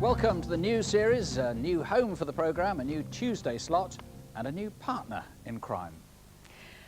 Welcome to the new series, a new home for the programme, a new Tuesday slot and a new partner in crime.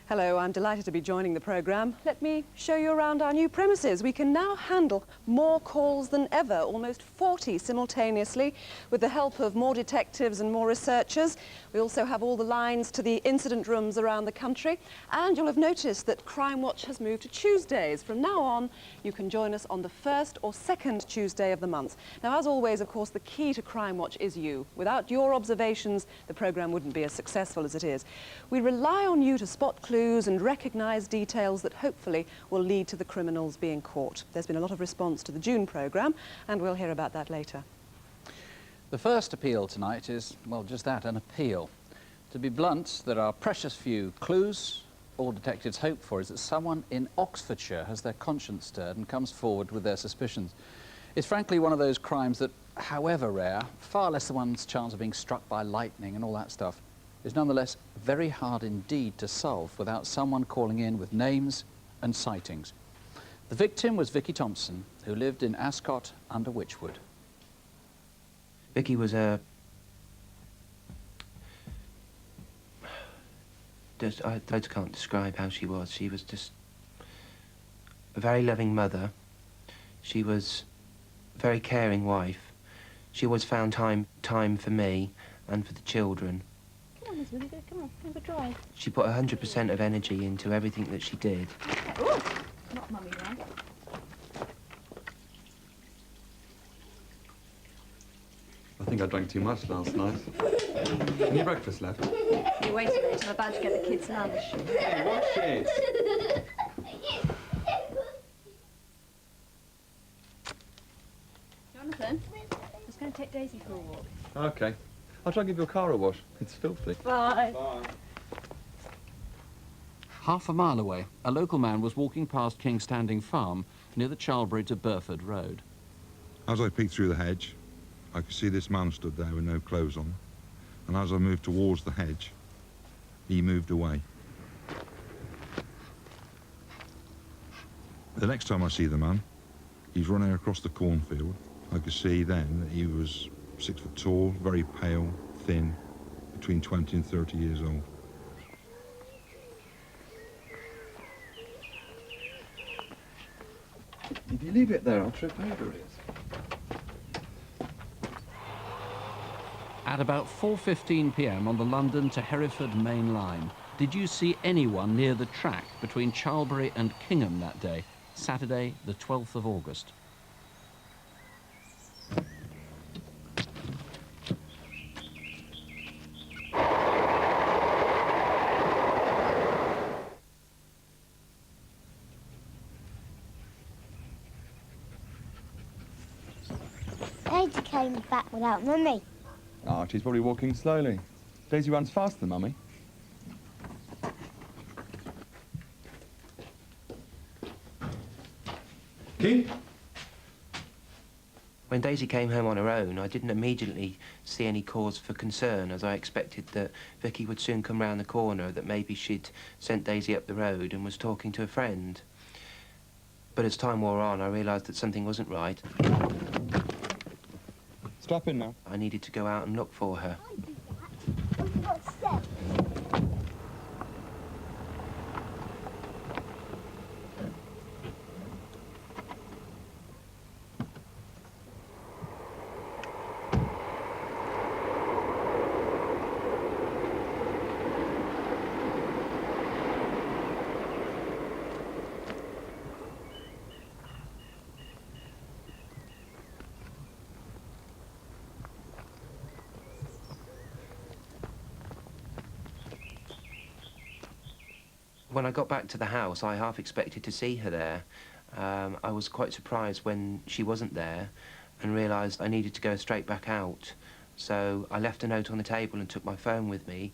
Hello, I'm delighted to be joining the programme. Let me show you around our new premises. We can now handle more calls than ever, almost 40 simultaneously, with the help of more detectives and more researchers. We also have all the lines to the incident rooms around the country. And you'll have noticed that Crimewatch has moved to Tuesdays. From now on, you can join us on the first or second Tuesday of the month. Now, as always, of course, the key to Crimewatch is you. Without your observations, the programme wouldn't be as successful as it is. We rely on you to spot clues and recognise details that hopefully will lead to the criminals being caught. There's been a lot of response to the June programme, and we'll hear about that later. The first appeal tonight is, well, just that, an appeal. To be blunt, there are precious few clues. All detectives hope for is that someone in Oxfordshire has their conscience stirred and comes forward with their suspicions. It's frankly one of those crimes that, however rare, far less than one's chance of being struck by lightning and all that stuff, is nonetheless very hard indeed to solve without someone calling in with names and sightings. The victim was Vicky Thompson, who lived in Ascot under Wychwood. Vicky was I can't describe how she was. She was just a very loving mother. She was a very caring wife. She always found time for me and for the children. Come on, have a drive. She put 100% of energy into everything that she did. Ooh, not mummy then. I think I drank too much last night. Any breakfast left? You wait a minute, I'm about to get the kids' lunch. Hey, watch it! Jonathan, I was going to take Daisy for a walk. Okay. I'll try and give your car a wash. It's filthy. Bye. Bye. Half a mile away, a local man was walking past King's Standing Farm near the Charlbury to Burford Road. As I peeked through the hedge, I could see this man stood there with no clothes on. And as I moved towards the hedge, he moved away. The next time I see the man, he's running across the cornfield. I could see then that he was 6 foot tall, very pale, thin, between 20 and 30 years old. If you leave it there, I'll trip over it. At about 4:15 p.m. on the London to Hereford main line, did you see anyone near the track between Charlbury and Kingham that day, Saturday, the 12th of August? Daisy came back without Mummy. Ah, she's probably walking slowly. Daisy runs faster than Mummy. King? When Daisy came home on her own, I didn't immediately see any cause for concern, as I expected that Vicky would soon come round the corner, that maybe she'd sent Daisy up the road and was talking to a friend. But as time wore on, I realised that something wasn't right. Strap in now. I needed to go out and look for her. When I got back to the house, I half expected to see her there. I was quite surprised when she wasn't there and realised I needed to go straight back out. So I left a note on the table and took my phone with me.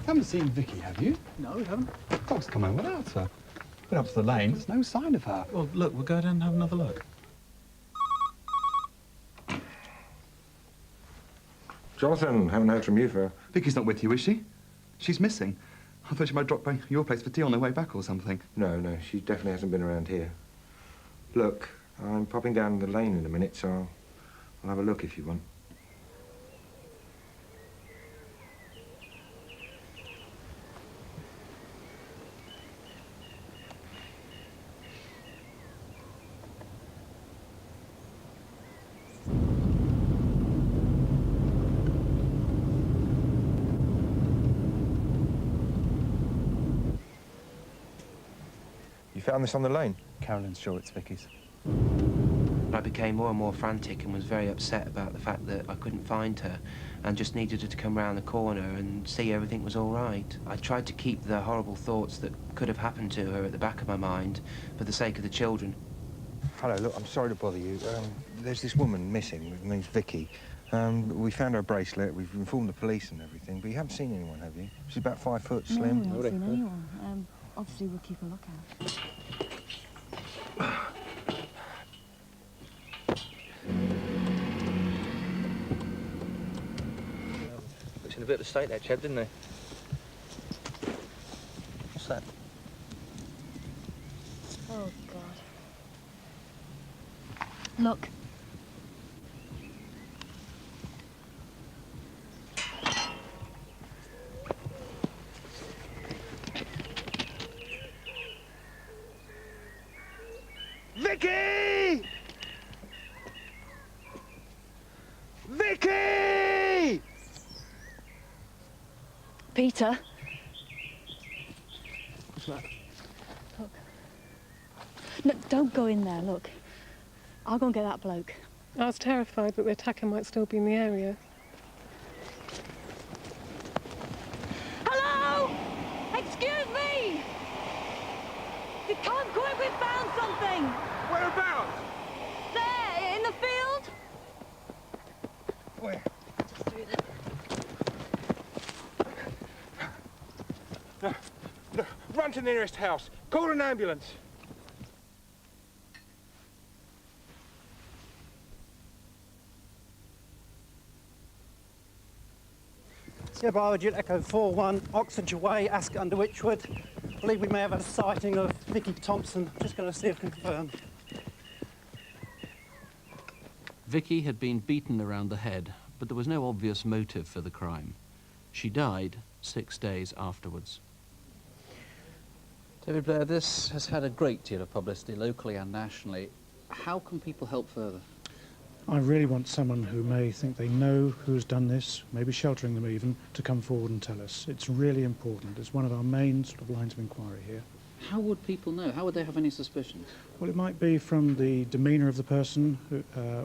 Haven't seen Vicky, have you? No, we haven't. Dog's come home without her. Been up to the lane, there's no sign of her. Well, look, we'll go down and have another look. Jonathan, haven't heard from you for... Vicky's not with you, is she? She's missing. I thought she might drop by your place for tea on her way back or something. No, she definitely hasn't been around here. Look, I'm popping down the lane in a minute, so I'll have a look if you want. You found this on the lane? Carolyn's sure it's Vicky's. I became more and more frantic and was very upset about the fact that I couldn't find her and just needed her to come round the corner and see everything was all right. I tried to keep the horrible thoughts that could have happened to her at the back of my mind for the sake of the children. Hello, look, I'm sorry to bother you. There's this woman missing. Her name's Vicky. We found her bracelet. We've informed the police and everything, but you haven't seen anyone, have you? She's about 5 foot, slim. No, we haven't seen anyone. Obviously, we'll keep a lookout. Looks in a bit of a state, that chap, didn't he? What's that? Oh, God. Look. Vicky! Vicky! Peter. What's that? Look. No, don't go in there, look. I'll go and get that bloke. I was terrified that the attacker might still be in the area. Hello? Excuse me! You can't quick, we found something! Whereabouts? There, in the field. Where? No, run to the nearest house. Call an ambulance. Hereby Duke Echo 4-1, Oxfordshire Way, Ascot under Wychwood. I believe we may have had a sighting of Vicky Thompson. Just going to see if I can confirm. Vicky had been beaten around the head, but there was no obvious motive for the crime. She died 6 days afterwards. David Blair, this has had a great deal of publicity locally and nationally. How can people help further? I really want someone who may think they know who's done this, maybe sheltering them even, to come forward and tell us. It's really important. It's one of our main sort of lines of inquiry here. How would people know? How would they have any suspicions? Well, it might be from the demeanour of the person,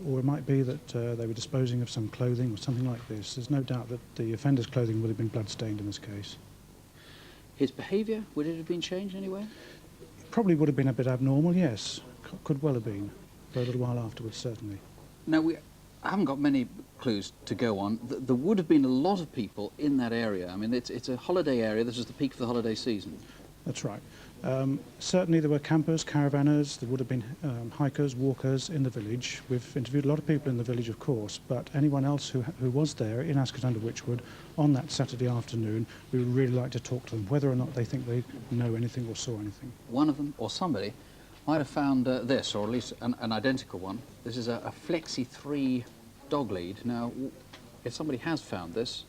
or it might be that they were disposing of some clothing or something like this. There's no doubt that the offender's clothing would have been blood-stained in this case. His behaviour, would it have been changed anyway? Probably would have been a bit abnormal, yes. Could well have been, for a little while afterwards, certainly. Now, I haven't got many clues to go on. There would have been a lot of people in that area. I mean, it's a holiday area. This is the peak of the holiday season. That's right. Certainly there were campers, caravanners, there would have been hikers, walkers in the village. We've interviewed a lot of people in the village, of course, but anyone else who was there in Ascot under Wychwood on that Saturday afternoon, we would really like to talk to them, whether or not they think they know anything or saw anything. One of them, or somebody, might have found this, or at least an identical one. This is a Flexi 3 dog lead. Now, if somebody has found this,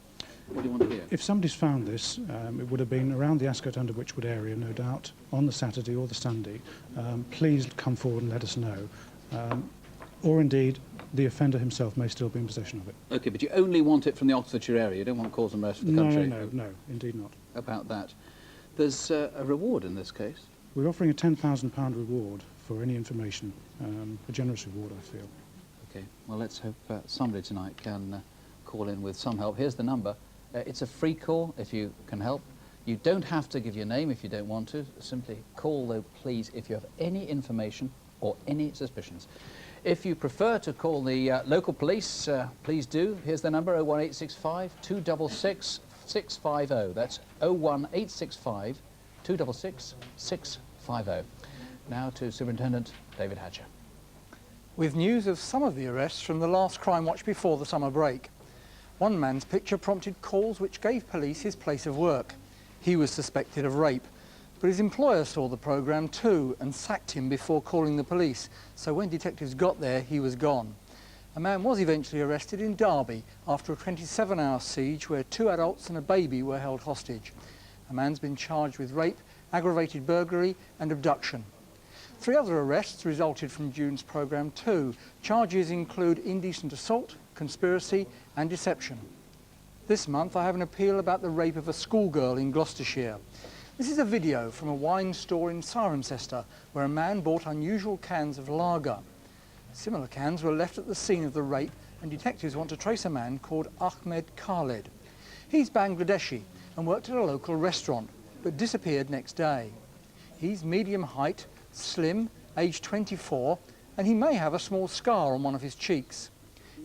what do you want to hear? If somebody's found this, it would have been around the Ascot under Wychwood area, no doubt, on the Saturday or the Sunday. Please come forward and let us know. Or indeed, the offender himself may still be in possession of it. OK, but you only want it from the Oxfordshire area. You don't want calls from the rest of the country? No, indeed not. About that. There's a reward in this case. We're offering a £10,000 reward for any information, a generous reward, I feel. OK, well, let's hope somebody tonight can call in with some help. Here's the number. It's a free call if you can help. You don't have to give your name if you don't want to. Simply call, though, please, if you have any information or any suspicions. If you prefer to call the local police, please do. Here's the number, 01865 266 650. That's 01865 266 650. 450. Now to Superintendent David Hatcher. With news of some of the arrests from the last Crimewatch before the summer break. One man's picture prompted calls which gave police his place of work. He was suspected of rape, but his employer saw the programme too and sacked him before calling the police, so when detectives got there he was gone. A man was eventually arrested in Derby after a 27-hour siege where 2 adults and a baby were held hostage. A man's been charged with rape, aggravated burglary and abduction. 3 other arrests resulted from June's programme too. Charges include indecent assault, conspiracy and deception. This month I have an appeal about the rape of a schoolgirl in Gloucestershire. This is a video from a wine store in Cirencester where a man bought unusual cans of lager. Similar cans were left at the scene of the rape and detectives want to trace a man called Ahmed Khaled. He's Bangladeshi and worked at a local restaurant but disappeared next day. He's medium height, slim, aged 24 and he may have a small scar on one of his cheeks.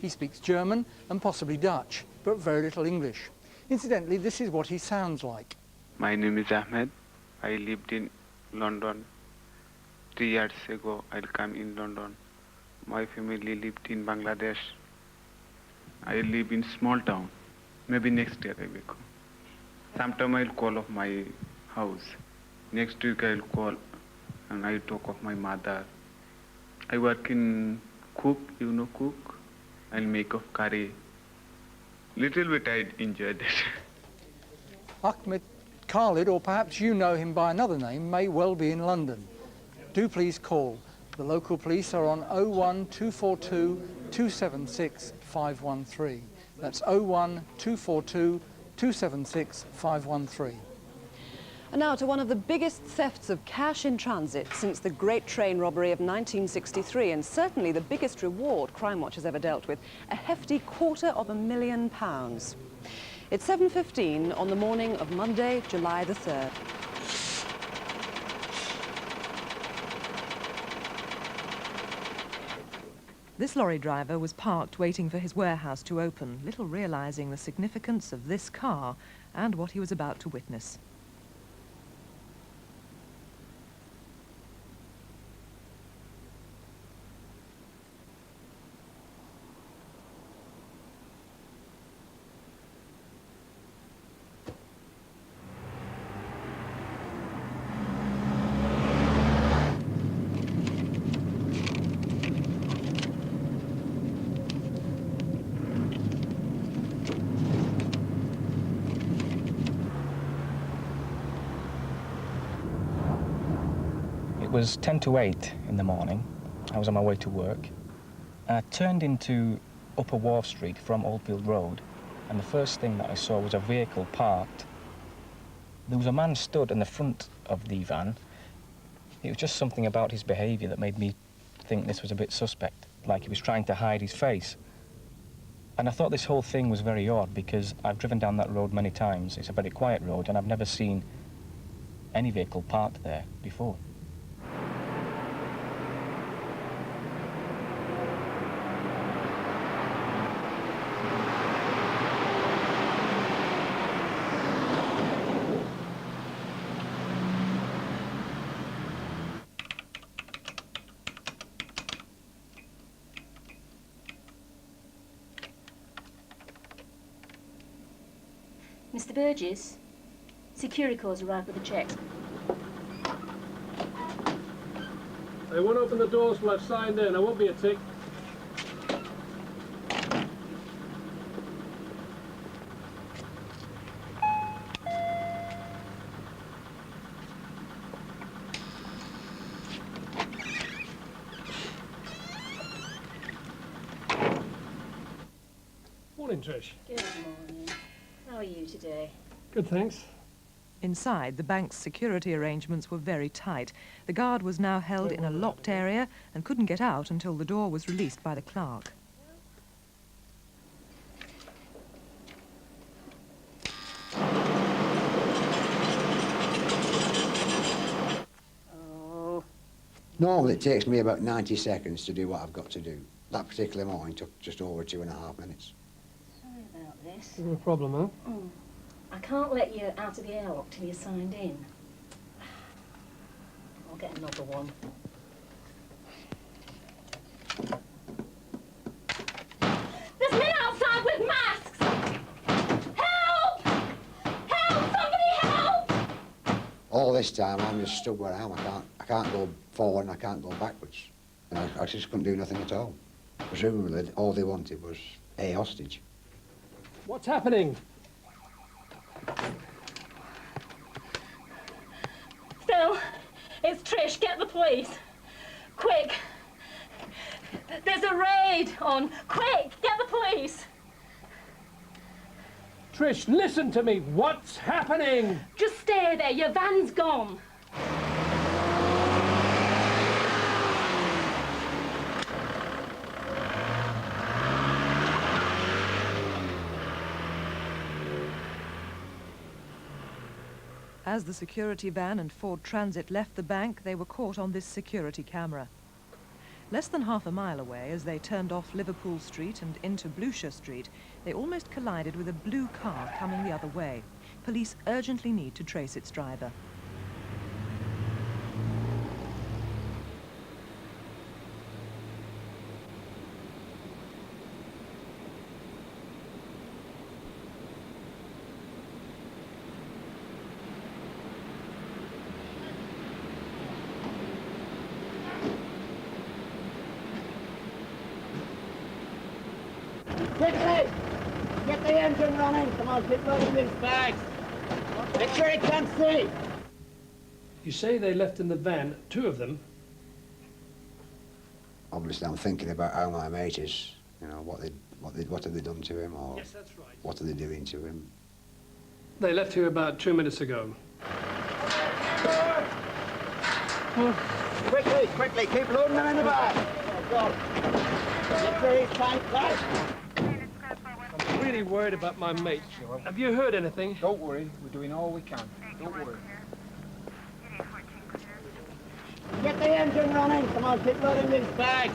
He speaks German and possibly Dutch, but very little English. Incidentally, this is what he sounds like. My name is Ahmed. I lived in London. 3 years ago, I came in London. My family lived in Bangladesh. I live in small town. Maybe next year I will go. Sometime I'll call of my house. Next week I'll call and I talk of my mother. I work in cook, you know cook. I'll make of curry. Little bit I enjoyed it. Ahmed Khaled, or perhaps you know him by another name, may well be in London. Do please call. The local police are on 01242 276 513. That's 01242 276 513. And now to one of the biggest thefts of cash in transit since the Great Train Robbery of 1963, and certainly the biggest reward Crimewatch has ever dealt with, a hefty £250,000. It's 7:15 on the morning of Monday, July the 3rd. This lorry driver was parked waiting for his warehouse to open, little realising the significance of this car and what he was about to witness. It was 10 to 8 in the morning. I was on my way to work. I turned into Upper Wharf Street from Oldfield Road, and the first thing that I saw was a vehicle parked. There was a man stood in the front of the van. It was just something about his behaviour that made me think this was a bit suspect, like he was trying to hide his face. And I thought this whole thing was very odd because I've driven down that road many times. It's a very quiet road and I've never seen any vehicle parked there before. Mr. Burgess, security calls arrived with a cheque. I won't open the doors till I've signed in. I won't be a tick. Morning, Trish. Good morning. How are you today? Good, thanks. Inside, the bank's security arrangements were very tight. The guard was now held in a locked area and couldn't get out until the door was released by the clerk. Normally it takes me about 90 seconds to do what I've got to do. That particular morning took just over 2.5 minutes. Sorry about this. No problem, huh? I can't let you out of the airlock till you're signed in. I'll get another one. There's men outside with masks! Help! Help! Somebody help! All this time I'm just stood where I am. I can't go forward and I can't go backwards. And I just couldn't do nothing at all. Presumably all they wanted was a hostage. What's happening? Phil, it's Trish. Get the police. Quick. There's a raid on. Quick, get the police. Trish, listen to me. What's happening? Just stay there. Your van's gone. As the security van and Ford Transit left the bank, they were caught on this security camera. Less than half a mile away, as they turned off Liverpool Street and into Blucher Street, they almost collided with a blue car coming the other way. Police urgently need to trace its driver. Quickly! Get the engine running! Come on, keep loading these bags! Make sure he can't see! You say they left in the van, 2 of them. Obviously I'm thinking about how my mate is, you know, what have they done to him, or Yes, that's right. what are they doing to him. They left here about 2 minutes ago. Quickly, quickly, keep loading them in the bag! Oh, God. Get these tank bags! I'm really worried about my mate. Have you heard anything? Don't worry, we're doing all we can. Don't worry. Get the engine running! Come on, keep loading these bags!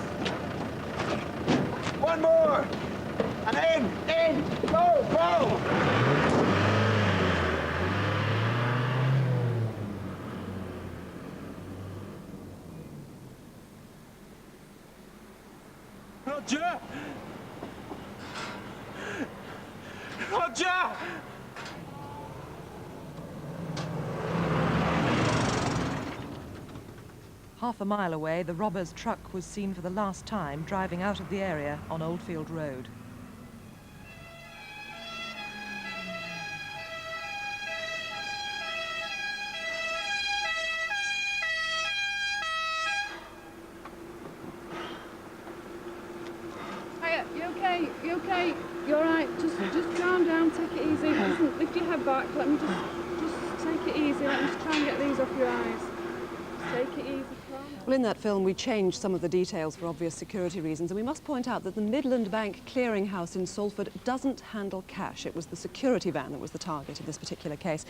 One more! And in! Go! Go! Roger! Roger! Half a mile away, the robber's truck was seen for the last time driving out of the area on Oldfield Road. Hiya, you okay? You okay? You all right? Just calm down, take it easy. Listen, lift your head back. Let me just take it easy. Let me just try and get these off your eyes. Just take it easy. Well, in that film, we changed some of the details for obvious security reasons, and we must point out that the Midland Bank Clearinghouse in Salford doesn't handle cash. It was the security van that was the target in this particular case.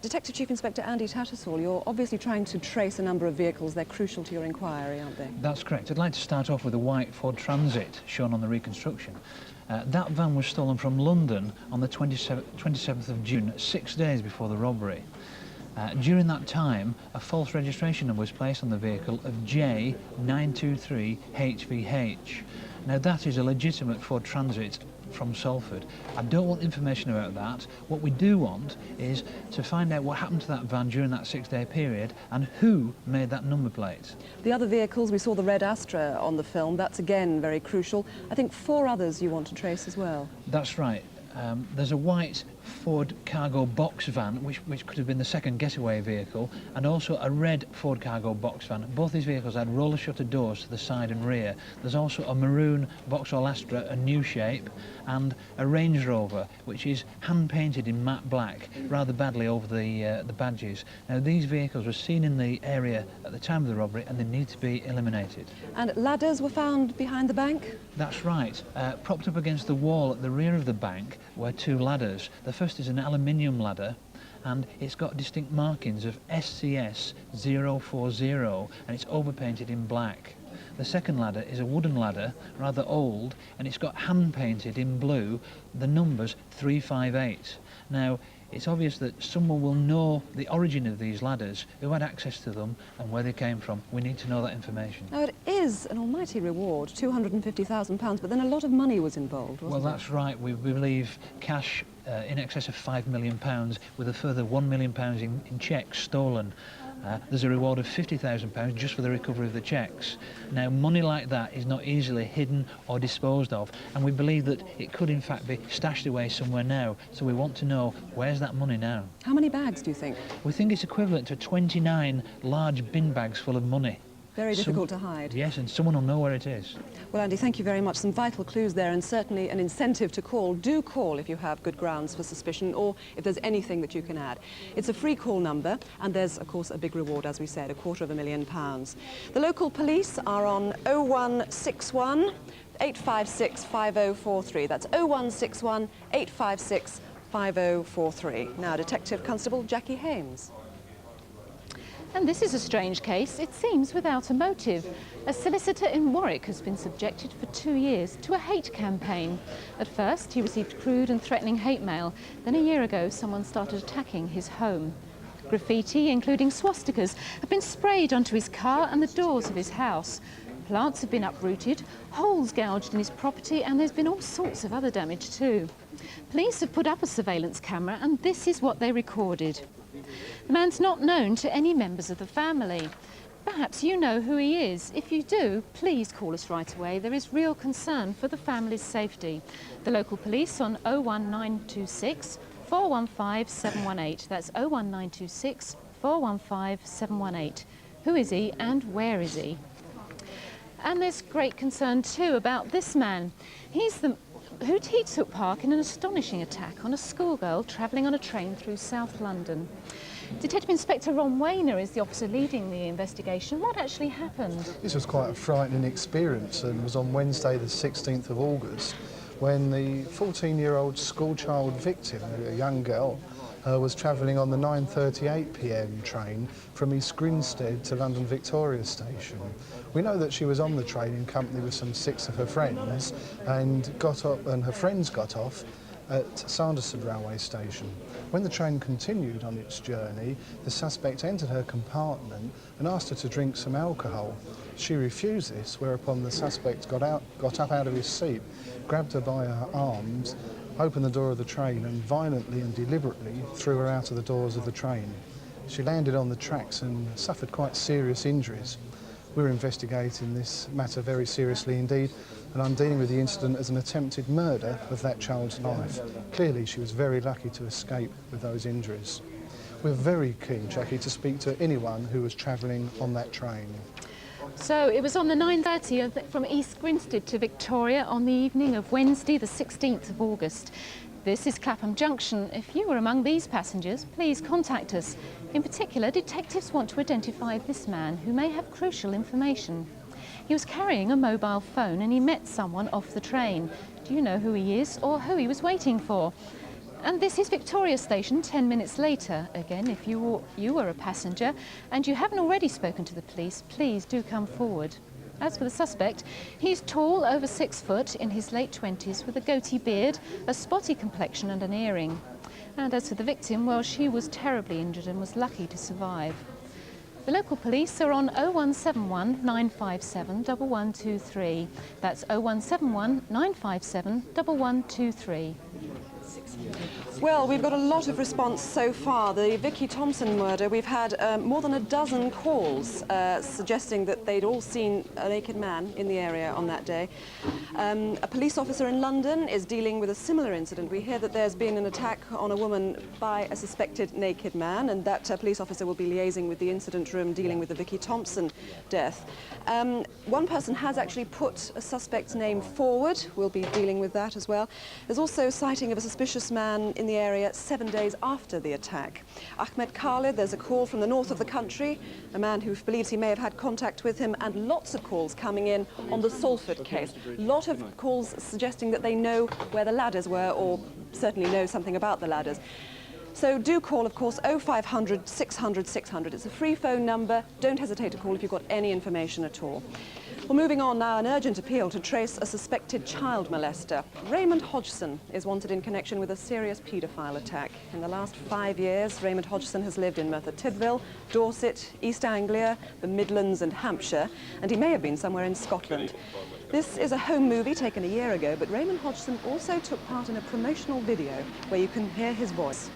Detective Chief Inspector Andy Tattersall, you're obviously trying to trace a number of vehicles. They're crucial to your inquiry, aren't they? That's correct. I'd like to start off with a white Ford Transit shown on the reconstruction. That van was stolen from London on the 27th of June, 6 days before the robbery. During that time, a false registration number was placed on the vehicle of J923HVH. Now that is a legitimate Ford Transit from Salford. I don't want information about that. What we do want is to find out what happened to that van during that 6-day period and who made that number plate. The other vehicles, we saw the red Astra on the film. That's again very crucial. I think 4 others you want to trace as well. That's right. There's a white Ford cargo box van, which could have been the second getaway vehicle, and also a red Ford cargo box van. Both these vehicles had roller shutter doors to the side and rear. There's also a maroon Vauxhall Astra, a new shape, and a Range Rover, which is hand-painted in matte black, rather badly over the badges. Now, these vehicles were seen in the area at the time of the robbery, and they need to be eliminated. And ladders were found behind the bank? That's right. Propped up against the wall at the rear of the bank were 2 ladders. The first is an aluminium ladder, and it's got distinct markings of SCS 040, and it's overpainted in black. The second ladder is a wooden ladder, rather old, and it's got hand-painted in blue the numbers 358. Now, it's obvious that someone will know the origin of these ladders, who had access to them and where they came from. We need to know that information. Now, it is an almighty reward, £250,000, but then a lot of money was involved, wasn't Well, it? that's right. We believe cash in excess of £5 million, with a further £1 million in cheques stolen. There's a reward of £50,000 just for the recovery of the cheques. Now, money like that is not easily hidden or disposed of, and we believe that it could in fact be stashed away somewhere now. So we want to know, where's that money now? How many bags do you think? We think it's equivalent to 29 large bin bags full of money. Very difficult to hide. Yes, and someone will know where it is. Well, Andy, thank you very much. Some vital clues there, and certainly an incentive to call. Do call if you have good grounds for suspicion, or if there's anything that you can add. It's a free call number, and there's, of course, a big reward, as we said, £250,000. The local police are on 0161 856 5043. That's 0161 856 5043. Now, Detective Constable Jackie Hames. And this is a strange case, it seems without a motive. A solicitor in Warwick has been subjected for 2 years to a hate campaign. At first, he received crude and threatening hate mail. Then a year ago, someone started attacking his home. Graffiti, including swastikas, have been sprayed onto his car and the doors of his house. Plants have been uprooted, holes gouged in his property, and there's been all sorts of other damage too. Police have put up a surveillance camera, and this is what they recorded. The man's not known to any members of the family. Perhaps you know who he is. If you do, please call us right away. There is real concern for the family's safety. The local police on 01926 415 718. That's 01926 415 718. Who is he and where is he? And there's great concern too about this man. He took part in an astonishing attack on a schoolgirl travelling on a train through South London. Detective Inspector Ron Wayner is the officer leading the investigation. What actually happened? This was quite a frightening experience, and was on Wednesday the 16th of August when the 14-year-old schoolchild victim, a young girl, was travelling on the 9:38 p.m. train from East Grinstead to London Victoria Station. We know that she was on the train in company with some 6 of her friends, and her friends got off at Sanderson railway station. When the train continued on its journey, the suspect entered her compartment and asked her to drink some alcohol. She refused this, whereupon the suspect got up out of his seat, grabbed her by her arms, opened the door of the train and violently and deliberately threw her out of the doors of the train. She landed on the tracks and suffered quite serious injuries. We're investigating this matter very seriously indeed, and I'm dealing with the incident as an attempted murder of that child's life. Clearly, she was very lucky to escape with those injuries. We're very keen, Jackie, to speak to anyone who was travelling on that train. So it was on the 9:30 from East Grinstead to Victoria on the evening of Wednesday the 16th of August. This is Clapham Junction. If you were among these passengers, please contact us. In particular, detectives want to identify this man who may have crucial information. He was carrying a mobile phone and he met someone off the train. Do you know who he is or who he was waiting for? And this is Victoria Station 10 minutes later. Again, if you were a passenger and you haven't already spoken to the police, please do come forward. As for the suspect, he's tall, over 6 foot, in his late 20s, with a goatee beard, a spotty complexion and an earring. And as for the victim, well, she was terribly injured and was lucky to survive. The local police are on 0171 957 1123. That's 0171 957 1123. Well, we've got a lot of response so far. The Vicky Thompson murder, we've had more than a dozen calls suggesting that they'd all seen a naked man in the area on that day. A police officer in London is dealing with a similar incident. We hear that there's been an attack on a woman by a suspected naked man, and that police officer will be liaising with the incident room dealing with the Vicky Thompson death. One person has actually put a suspect's name forward. We'll be dealing with that as well. There's also a sighting of a suspicious man in the area 7 days after the attack. Ahmed Khalid, there's a call from the north of the country, a man who believes he may have had contact with him, and lots of calls coming in on the Salford case. A lot of calls suggesting that they know where the ladders were, or certainly know something about the ladders. So do call, of course, 0500 600 600. It's a free phone number. Don't hesitate to call if you've got any information at all. Well, moving on now, an urgent appeal to trace a suspected child molester. Raymond Hodgson is wanted in connection with a serious paedophile attack. In the last 5 years, Raymond Hodgson has lived in Merthyr Tydfil, Dorset, East Anglia, the Midlands and Hampshire, and he may have been somewhere in Scotland. This is a home movie taken a year ago, but Raymond Hodgson also took part in a promotional video where you can hear his voice.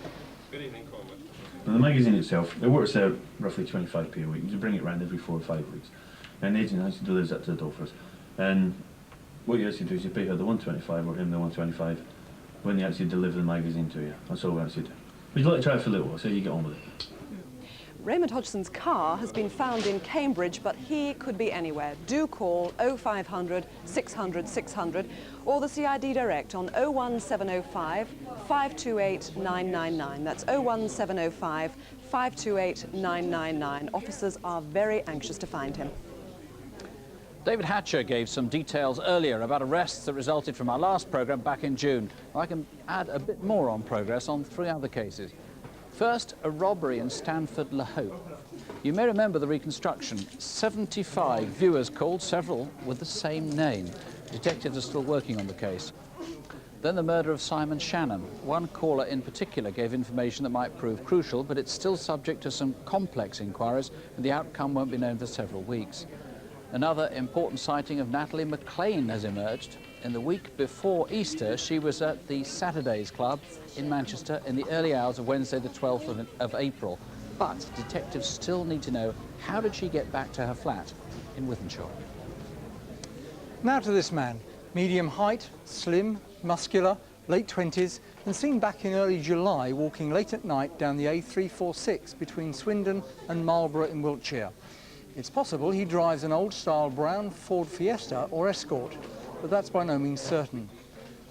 Good evening, Cormac. Now, the magazine itself, it works out roughly 25p a week. You bring it round every 4 or 5 weeks. And the agent actually delivers that to the door for us. And what you actually do is you pay her the 125 or him the 125 when they actually deliver the magazine to you. That's all we actually do. Would you like to try it for a little while, so you get on with it? Raymond Hodgson's car has been found in Cambridge, but he could be anywhere. Do call 0500 600 600 or the CID direct on 01705 528 999. That's 01705 528 999. Officers are very anxious to find him. David Hatcher gave some details earlier about arrests that resulted from our last programme back in June. I can add a bit more on progress on 3 other cases. First, a robbery in Stanford-le-Hope. You may remember the reconstruction. 75 viewers called, several with the same name. Detectives are still working on the case. Then the murder of Simon Shannon. One caller in particular gave information that might prove crucial, but it's still subject to some complex inquiries, and the outcome won't be known for several weeks. Another important sighting of Natalie McLean has emerged. In the week before Easter, she was at the Saturdays Club in Manchester in the early hours of Wednesday the 12th of April. But detectives still need to know, how did she get back to her flat in Wythenshawe? Now to this man, medium height, slim, muscular, late 20s, and seen back in early July walking late at night down the A346 between Swindon and Marlborough in Wiltshire. It's possible he drives an old-style brown Ford Fiesta or Escort, but that's by no means certain.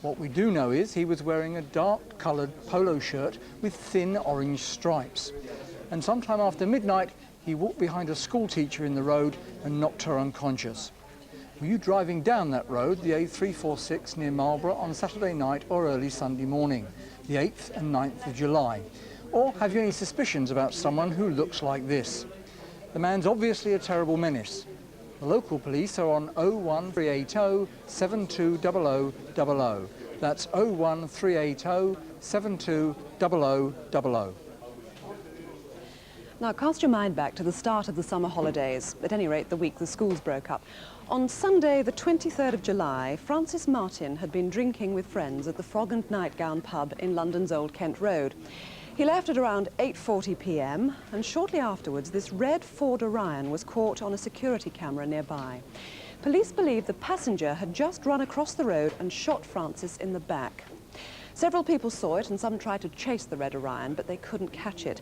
What we do know is he was wearing a dark-coloured polo shirt with thin orange stripes. And sometime after midnight, he walked behind a schoolteacher in the road and knocked her unconscious. Were you driving down that road, the A346 near Marlborough, on Saturday night or early Sunday morning, the 8th and 9th of July? Or have you any suspicions about someone who looks like this? The man's obviously a terrible menace. The local police are on 01380 720000. That's 01380 720000. Now, cast your mind back to the start of the summer holidays, at any rate the week the schools broke up. On Sunday, the 23rd of July, Francis Martin had been drinking with friends at the Frog and Nightgown pub in London's Old Kent Road. He left at around 8:40 p.m, and shortly afterwards, this red Ford Orion was caught on a security camera nearby. Police believe the passenger had just run across the road and shot Francis in the back. Several people saw it, and some tried to chase the red Orion, but they couldn't catch it.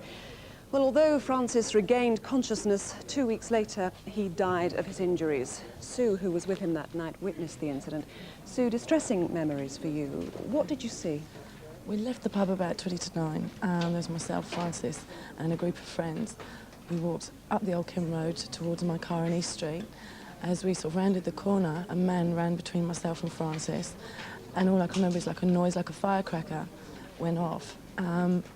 Well, although Francis regained consciousness 2 weeks later, he died of his injuries. Sue, who was with him that night, witnessed the incident. Sue, distressing memories for you. What did you see? We left the pub about 20 to 9. There was myself, Francis, and a group of friends. We walked up the Old Kent Road towards my car in East Street. As we sort of rounded the corner, a man ran between myself and Francis, and all I can remember is like a noise like a firecracker went off.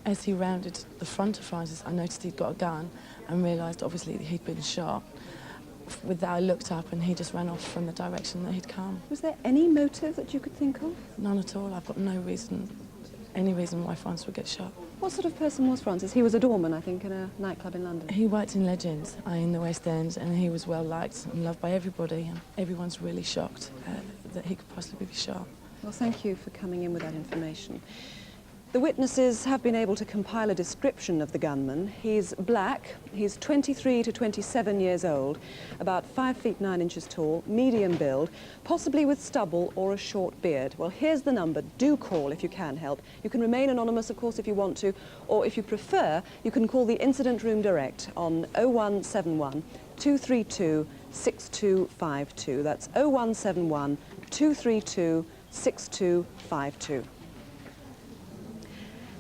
As he rounded the front of Francis, I noticed he'd got a gun and realised obviously that he'd been shot. With that, I looked up and he just ran off from the direction that he'd come. Was there any motive that you could think of? None at all. I've got no reason, any reason why Francis would get shot. What sort of person was Francis? He was a doorman, I think, in a nightclub in London. He worked in Legends in the West End, and he was well liked and loved by everybody, and everyone's really shocked that he could possibly be shot. Well, thank you for coming in with that information. The witnesses have been able to compile a description of the gunman. He's black, he's 23 to 27 years old, about 5 feet 9 inches tall, medium build, possibly with stubble or a short beard. Well, here's the number. Do call if you can help. You can remain anonymous, of course, if you want to, or if you prefer, you can call the incident room direct on 0171 232 6252. That's 0171 232 6252.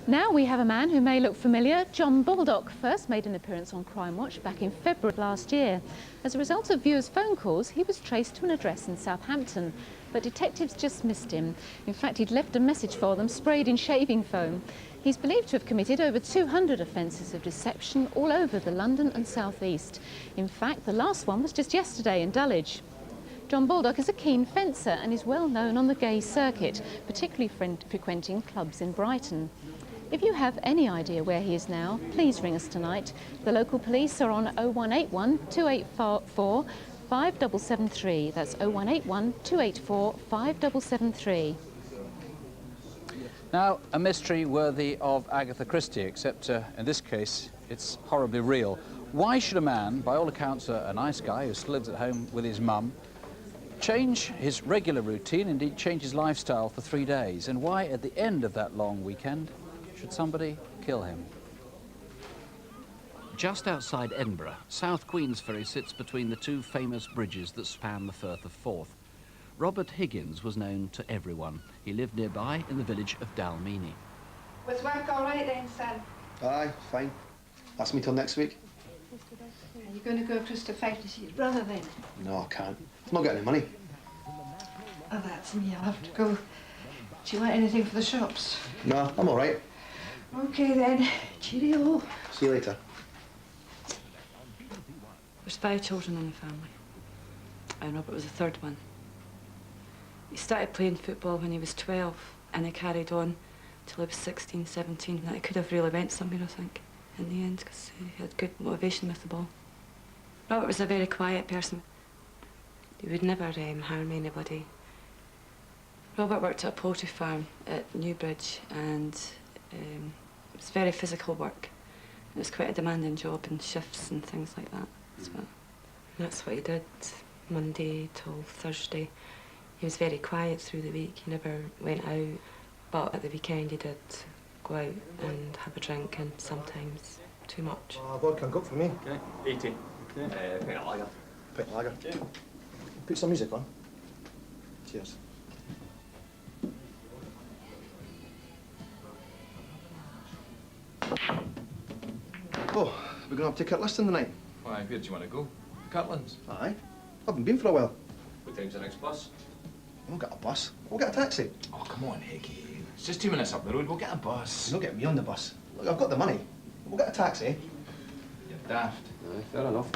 Now we have a man who may look familiar. John Baldock first made an appearance on Crimewatch back in February last year. As a result of viewers' phone calls, he was traced to an address in Southampton, but detectives just missed him. In fact, he'd left a message for them sprayed in shaving foam. He's believed to have committed over 200 offences of deception all over the London and South East. In fact, the last one was just yesterday in Dulwich. John Baldock is a keen fencer and is well known on the gay circuit, particularly frequenting clubs in Brighton. If you have any idea where he is now, please ring us tonight. The local police are on 0181 284 5773. That's 0181 284 5773. Now, a mystery worthy of Agatha Christie, except in this case, it's horribly real. Why should a man, by all accounts a nice guy who still lives at home with his mum, change his regular routine, indeed change his lifestyle for 3 days? And why, at the end of that long weekend, should somebody kill him? Just outside Edinburgh, South Queensferry sits between the two famous bridges that span the Firth of Forth. Robert Higgins was known to everyone. He lived nearby in the village of Dalmeny. Was work all right then, son? Aye, fine. That's me till next week. Are you going to go across to Fife to see your brother then? No, I can't. I've not got any money. Oh, that's me. I'll have to go. Do you want anything for the shops? No, I'm all right. OK then. Cheerio. See you later. There's 5 children in the family, and Robert was the 3rd one. He started playing football when he was 12, and he carried on till he was 16, 17. And it could have really went somewhere, I think, in the end, because he had good motivation with the ball. Robert was a very quiet person. He would never harm anybody. Robert worked at a poultry farm at Newbridge, and it was very physical work. It was quite a demanding job, and shifts and things like that as well. And that's what he did, Monday till Thursday. He was very quiet through the week. He never went out, but at the weekend he did go out and have a drink, and sometimes too much. Vodka and coke for me. Okay, 80. Okay. Pint of lager. Pint of lager. Okay. Put some music on. Cheers. Oh, we're going to have ticket listing tonight. Why, where do you want to go? Catlands? Aye. Haven't been for a while. What time's the next bus? We'll get a bus. We'll get a taxi. Oh, come on, Hickey. It's just 2 minutes up the road. We'll get a bus. You'll get me on the bus. Look, I've got the money. We'll get a taxi. You're daft. Aye, fair enough.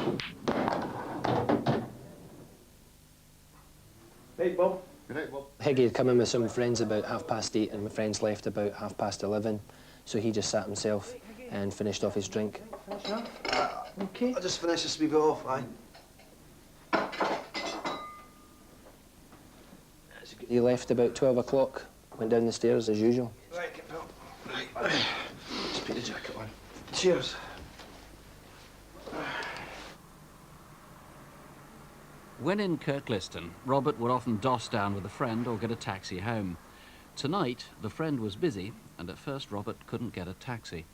Hey, Bob. Good night, Bob. Higgy had come in with some friends about 8:30, and my friends left about 11:30, so he just sat himself and finished off his drink. Okay. I'll just finish this wee bit off, aye. He left about 12 o'clock, went down the stairs as usual. Right, get Bill. Right. Just put the jacket on. Cheers. When in Kirkliston, Robert would often doss down with a friend or get a taxi home. Tonight, the friend was busy, and at first Robert couldn't get a taxi.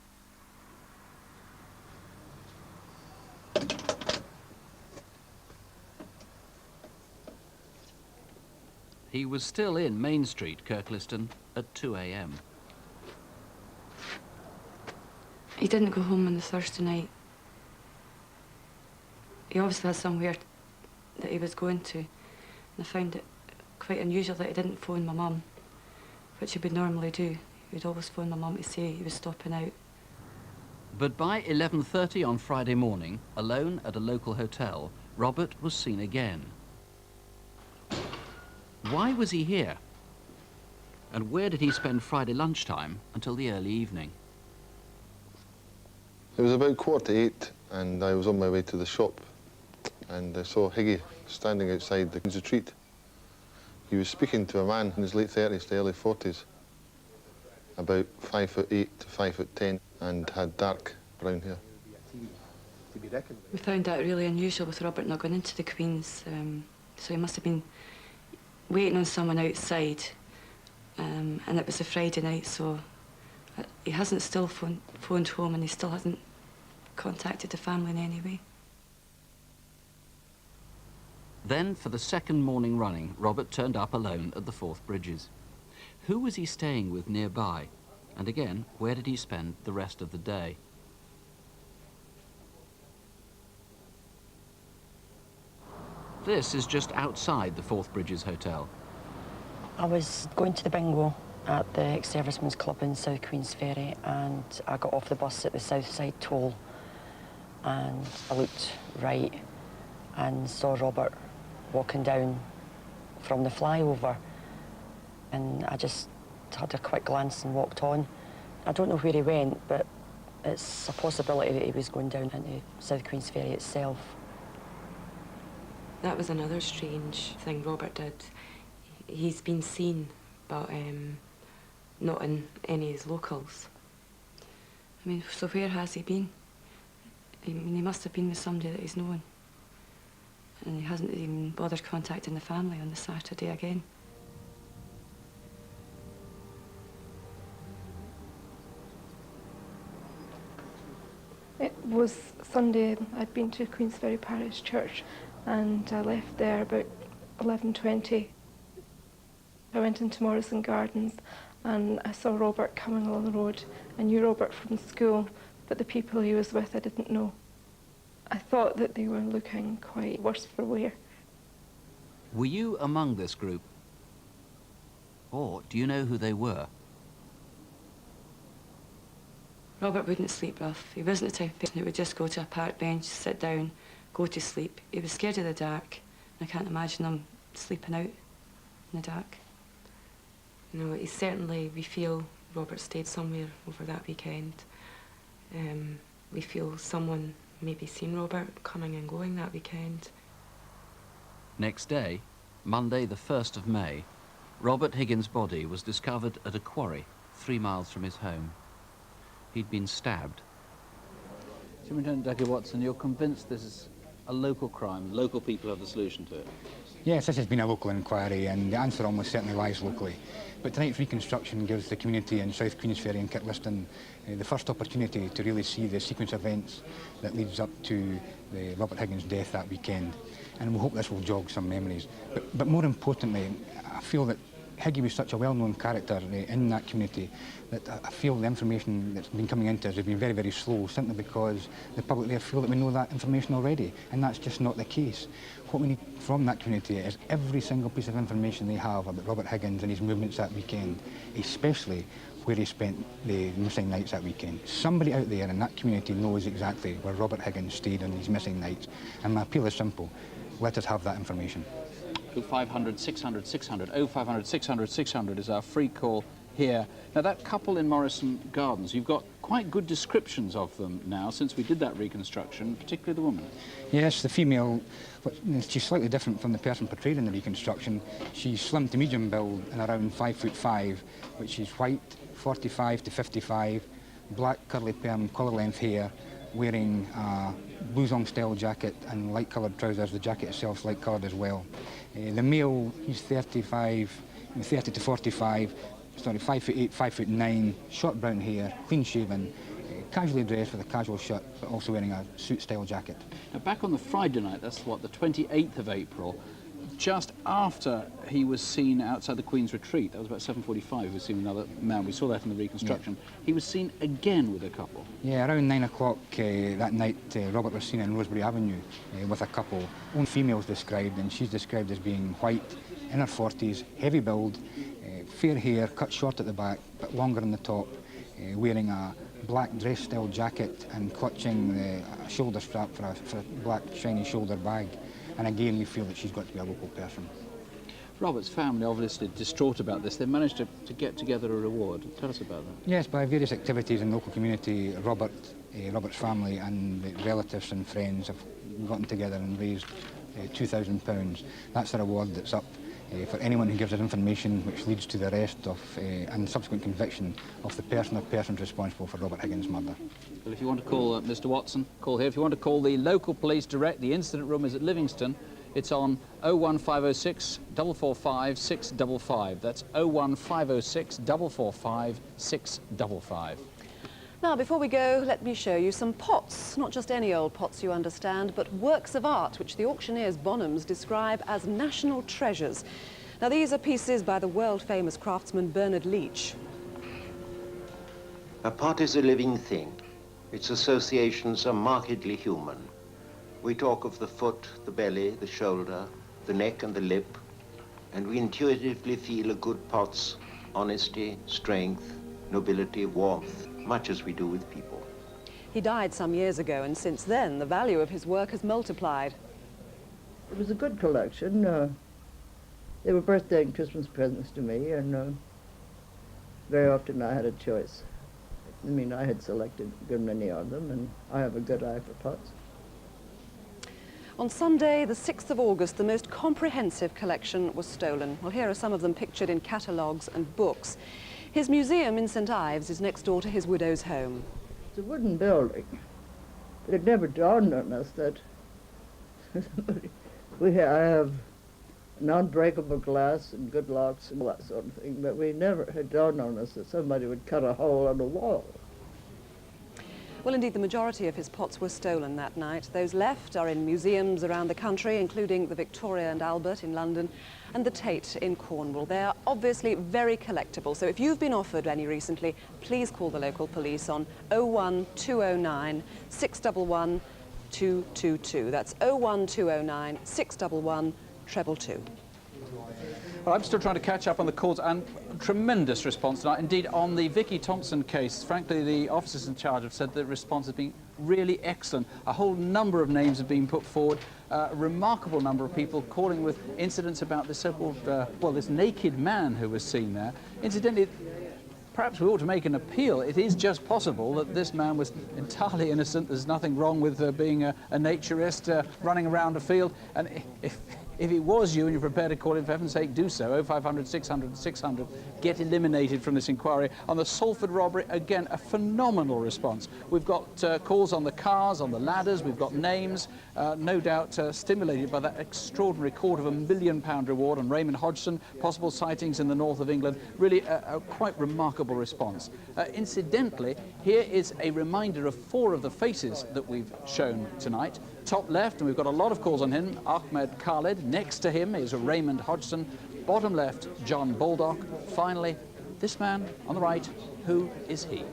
He was still in Main Street, Kirkliston, at 2 a.m. He didn't go home on the Thursday night. He obviously had somewhere that he was going to, and I found it quite unusual that he didn't phone my mum, which he would normally do. He would always phone my mum to say he was stopping out. But by 11:30 on Friday morning, alone at a local hotel, Robert was seen again. Why was he here? And where did he spend Friday lunchtime until the early evening? It was about 8:15, and I was on my way to the shop, and I saw Higgy standing outside the King's Retreat. He was speaking to a man in his late 30s to early 40s, about 5'8" to 5'10", and had dark brown hair. We found that really unusual with Robert not going into the Queen's, so he must have been waiting on someone outside, and it was a Friday night, so he hasn't still phoned home, and he still hasn't contacted the family in any way. Then, for the second morning running, Robert turned up alone at the Forth Bridges. Who was he staying with nearby? And again, where did he spend the rest of the day? This is just outside the Forth Bridges Hotel. I was going to the bingo at the ex-servicemen's club in South Queensferry, and I got off the bus at the Southside toll, and I looked right and saw Robert walking down from the flyover, and I just had a quick glance and walked on. I don't know where he went, but it's a possibility that he was going down into South Queen's Ferry itself. That was another strange thing Robert did. He's been seen, but not in any of his locals. I mean, so where has he been? I mean, he must have been with somebody that he's known. And he hasn't even bothered contacting the family on the Saturday again. It was Sunday. I'd been to Queensferry Parish Church and I left there about 11:20. I went into Morrison Gardens and I saw Robert coming along the road. I knew Robert from school, but the people he was with I didn't know. I thought that they were looking quite worse for wear. Were you among this group? Or do you know who they were? Robert wouldn't sleep rough. He wasn't the type of person who would just go to a park bench, sit down, go to sleep. He was scared of the dark. I can't imagine him sleeping out in the dark. You know, he certainly, we feel Robert stayed somewhere over that weekend. We feel someone maybe seen Robert coming and going that weekend. Next day, Monday the 1st of May, Robert Higgins' body was discovered at a quarry 3 miles from his home. He'd been stabbed. Superintendent Dougie Watson, you're convinced this is a local crime, local people have the solution to it? Yes, this has been a local inquiry and the answer almost certainly lies locally. But tonight's reconstruction gives the community in South Queensferry and Kirkliston the first opportunity to really see the sequence of events that leads up to the Robert Higgins' death that weekend. And we hope this will jog some memories. But more importantly, I feel that Higgy was such a well-known character in that community that I feel the information that's been coming into us has been very, very slow, simply because the public there feel that we know that information already, and that's just not the case. What we need from that community is every single piece of information they have about Robert Higgins and his movements that weekend, especially where he spent the missing nights that weekend. Somebody out there in that community knows exactly where Robert Higgins stayed on his missing nights, and my appeal is simple: let us have that information. 0500 600 600, 0500 600 600 is our free call here. Now that couple in Morrison Gardens, you've got quite good descriptions of them now since we did that reconstruction, particularly the woman. Yes, the female, she's slightly different from the person portrayed in the reconstruction. She's slim to medium build and around 5'5", which is white, 45 to 55, black curly perm collar length hair, wearing a blouson style jacket and light coloured trousers. The jacket itself is light coloured as well. The male, he's 30 to 45, sorry, 5'8", 5'9", short brown hair, clean shaven, casually dressed with a casual shirt, but also wearing a suit style jacket. Now back on the Friday night, that's what, the 28th of April, just after he was seen outside the Queen's Retreat, that was about 7:45, he was seen with another man, we saw that in the reconstruction, yeah. He was seen again with a couple. Yeah, around 9 o'clock that night, Robert was seen in Rosebery Avenue with a couple. One female's described, and she's described as being white, in her 40s, heavy build, fair hair, cut short at the back, but longer on the top, wearing a black dress-style jacket and clutching a shoulder strap for a black shiny shoulder bag. And again, we feel that she's got to be a local person. Robert's family obviously distraught about this. They managed to get together a reward. Tell us about that. Yes, by various activities in the local community, Robert's family and relatives and friends have gotten together and raised £2,000. That's a reward that's up for anyone who gives us information which leads to the arrest of and subsequent conviction of the person or persons responsible for Robert Higgins' murder. Well, if you want to call Mr. Watson, call here. If you want to call the local police direct, the incident room is at Livingston. It's on 01506 445 655. That's 01506 445 655. Now, before we go, let me show you some pots. Not just any old pots, you understand, but works of art, which the auctioneers Bonhams describe as national treasures. Now, these are pieces by the world-famous craftsman Bernard Leach. A pot is a living thing. Its associations are markedly human. We talk of the foot, the belly, the shoulder, the neck and the lip, and we intuitively feel a good pot's honesty, strength, nobility, warmth, much as we do with people. He died some years ago, and since then, the value of his work has multiplied. It was a good collection. They were birthday and Christmas presents to me, and very often I had a choice. I mean, I had selected a good many of them, and I have a good eye for pots. On Sunday, the 6th of August, the most comprehensive collection was stolen. Well, here are some of them pictured in catalogues and books. His museum in St Ives is next door to his widow's home. It's a wooden building, but it never dawned on us that I have non-breakable glass and good locks and all that sort of thing, but we never had dawned on us that somebody would cut a hole on a wall. Well, indeed, the majority of his pots were stolen that night. Those left are in museums around the country, including the Victoria and Albert in London and the Tate in Cornwall. They are obviously very collectible, so if you've been offered any recently, please call the local police on 01209 611 222. That's 01209 611 222. Well, I'm still trying to catch up on the calls, and tremendous response tonight. Indeed, on the Vicky Thompson case, frankly, the officers in charge have said the response has been really excellent. A whole number of names have been put forward, a remarkable number of people calling with incidents about this so-called, well, this naked man who was seen there. Incidentally, perhaps we ought to make an appeal. It is just possible that this man was entirely innocent. There's nothing wrong with being a naturist running around a field, and if it was you and you're prepared to call in, for heaven's sake, do so. 0500 600 600. Get eliminated from this inquiry. On the Salford robbery, again, a phenomenal response. We've got calls on the cars, on the ladders. We've got names, no doubt stimulated by that extraordinary £250 million reward on Raymond Hodgson, possible sightings in the north of England. Really a quite remarkable response. Incidentally, here is a reminder of 4 of the faces that we've shown tonight. Top left, and we've got a lot of calls on him, Ahmed Khaled. Next to him is Raymond Hodgson. Bottom left, John Baldock. Finally, this man on the right, who is he?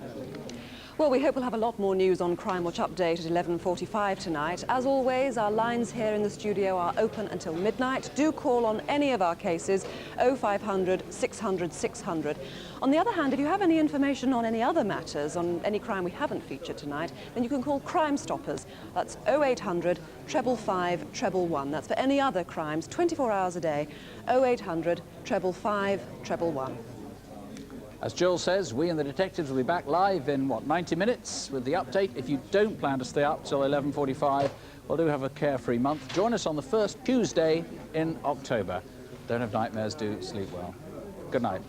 Well, we hope we'll have a lot more news on Crimewatch Update at 11:45 tonight. As always, our lines here in the studio are open until midnight. Do call on any of our cases, 0500 600 600. On the other hand, if you have any information on any other matters, on any crime we haven't featured tonight, then you can call Crime Stoppers. That's 0800 555 111. That's for any other crimes, 24 hours a day, 0800 555 111. As Joel says, we and the detectives will be back live in, 90 minutes with the update. If you don't plan to stay up till 11:45, well, do have a carefree month. Join us on the first Tuesday in October. Don't have nightmares, do sleep well. Good night.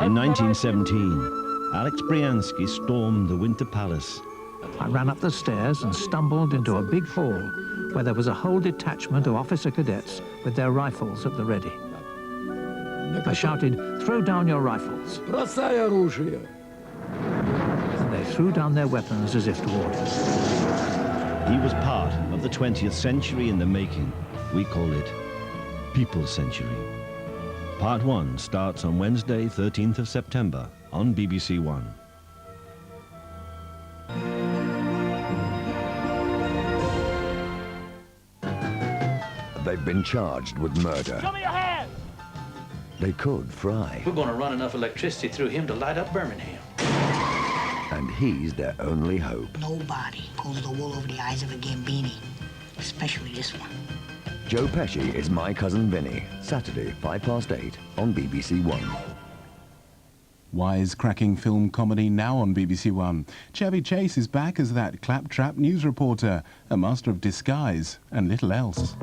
In 1917, Alex Briansky stormed the Winter Palace. I ran up the stairs and stumbled into a big hall where there was a whole detachment of officer cadets with their rifles at the ready. I shouted, "Throw down your rifles." And they threw down their weapons as if to orders. He was part of the 20th century in the making. We call it People's Century. Part 1 starts on Wednesday, 13th of September on BBC One. They've been charged with murder. Show me your hand! They could fry. We're going to run enough electricity through him to light up Birmingham. And he's their only hope. Nobody pulls the wool over the eyes of a Gambini, especially this one. Joe Pesci is My Cousin Vinny, Saturday, 8:05 on BBC One. Wisecracking film comedy now on BBC One. Chevy Chase is back as that claptrap news reporter, a master of disguise and little else.